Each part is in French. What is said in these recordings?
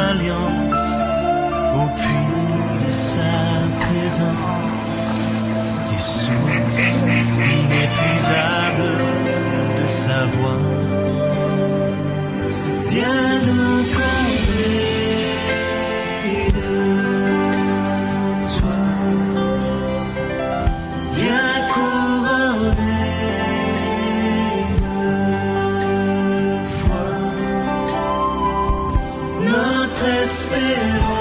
alliance au puits de sa présence, des sources inépuisables de sa voix. Viens nous combler de toi, viens couronner de foi notre espérance.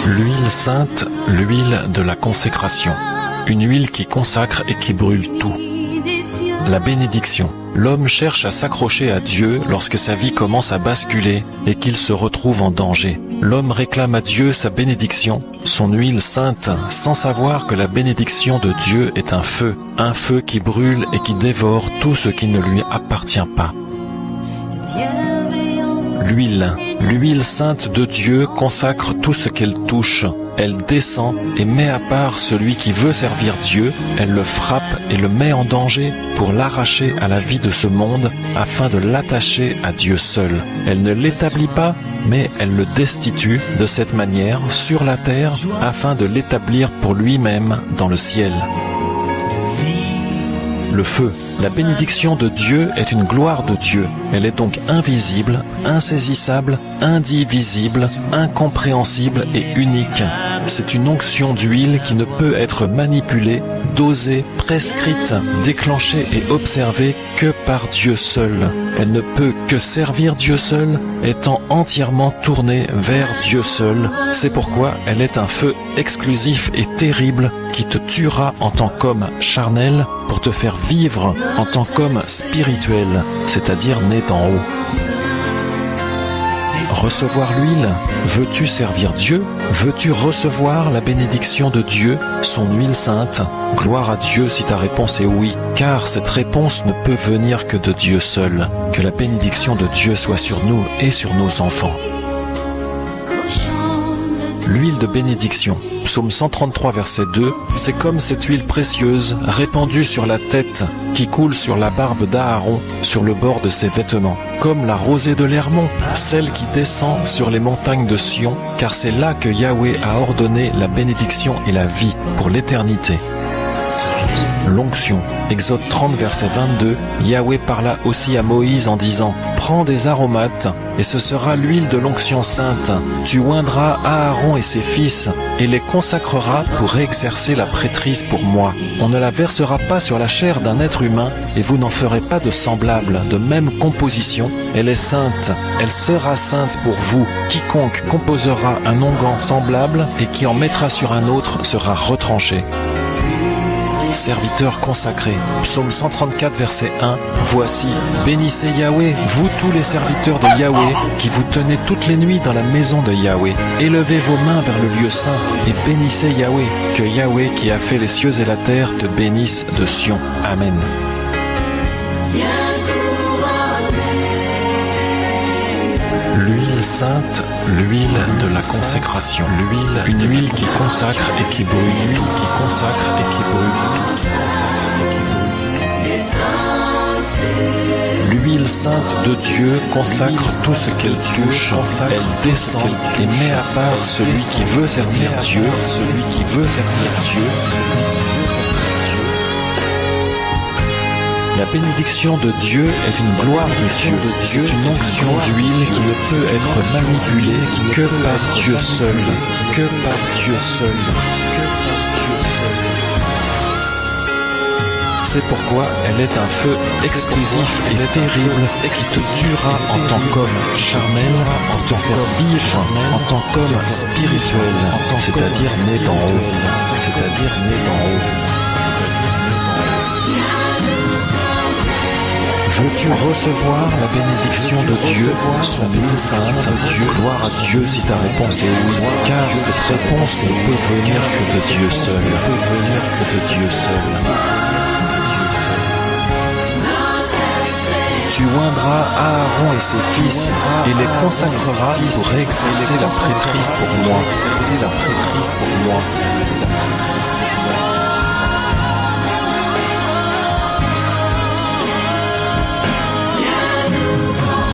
L'huile sainte, l'huile de la consécration. Une huile qui consacre et qui brûle tout. La bénédiction. L'homme cherche à s'accrocher à Dieu lorsque sa vie commence à basculer et qu'il se retrouve en danger. L'homme réclame à Dieu sa bénédiction, son huile sainte, sans savoir que la bénédiction de Dieu est un feu qui brûle et qui dévore tout ce qui ne lui appartient pas. L'huile sainte de Dieu consacre tout ce qu'elle touche. Elle descend et met à part celui qui veut servir Dieu. Elle le frappe et le met en danger pour l'arracher à la vie de ce monde afin de l'attacher à Dieu seul. Elle ne l'établit pas, mais elle le destitue de cette manière sur la terre afin de l'établir pour lui-même dans le ciel. Le feu, la bénédiction de Dieu est une gloire de Dieu. Elle est donc invisible, insaisissable, indivisible, incompréhensible et unique. C'est une onction d'huile qui ne peut être manipulée, dosée, prescrite, déclenchée et observée que par Dieu seul. Elle ne peut que servir Dieu seul, étant entièrement tournée vers Dieu seul. C'est pourquoi elle est un feu exclusif et terrible qui te tuera en tant qu'homme charnel pour te faire vivre en tant qu'homme spirituel, c'est-à-dire né d'en haut. Recevoir l'huile, veux-tu servir Dieu? Veux-tu recevoir la bénédiction de Dieu, son huile sainte? Gloire à Dieu si ta réponse est oui, car cette réponse ne peut venir que de Dieu seul. Que la bénédiction de Dieu soit sur nous et sur nos enfants. L'huile de bénédiction. Psaume 133, verset 2, c'est comme cette huile précieuse répandue sur la tête qui coule sur la barbe d'Aaron, sur le bord de ses vêtements, comme la rosée de l'Hermon, celle qui descend sur les montagnes de Sion, car c'est là que Yahweh a ordonné la bénédiction et la vie pour l'éternité. L'onction. Exode 30, verset 22, Yahweh parla aussi à Moïse en disant « Prends des aromates, et ce sera l'huile de l'onction sainte. Tu oindras Aaron et ses fils, et les consacreras pour exercer la prêtrise pour moi. On ne la versera pas sur la chair d'un être humain, et vous n'en ferez pas de semblable, de même composition. Elle est sainte, elle sera sainte pour vous. Quiconque composera un onguent semblable, et qui en mettra sur un autre, sera retranché. » Serviteurs consacrés. Psaume 134, verset 1. Voici, bénissez Yahweh, vous tous les serviteurs de Yahweh, qui vous tenez toutes les nuits dans la maison de Yahweh. Élevez vos mains vers le lieu saint et bénissez Yahweh. Que Yahweh, qui a fait les cieux et la terre, te bénisse de Sion. Amen. L'huile sainte, l'huile de la consécration. Une huile qui consacre et qui brûle. L'huile qui consacre et qui brûle. L'huile sainte de Dieu consacre tout ce qu'elle touche. Elle descend et met à part celui qui veut servir Dieu, La bénédiction de Dieu est une gloire de Dieu. C'est une onction d'huile qui ne peut être manipulée que par Dieu seul. C'est pourquoi elle est un feu exclusif et terrible qui te tuera en tant qu'homme charnel, pour te faire vivre en tant qu'homme spirituel, c'est-à-dire né d'en haut. Veux-tu recevoir la bénédiction de Dieu, son huile sainte, gloire à Dieu si ta réponse est oui, car cette réponse ne peut venir que de Dieu seul. Tu oindras Aaron et ses fils et les consacreras pour exercer la prêtrise pour moi.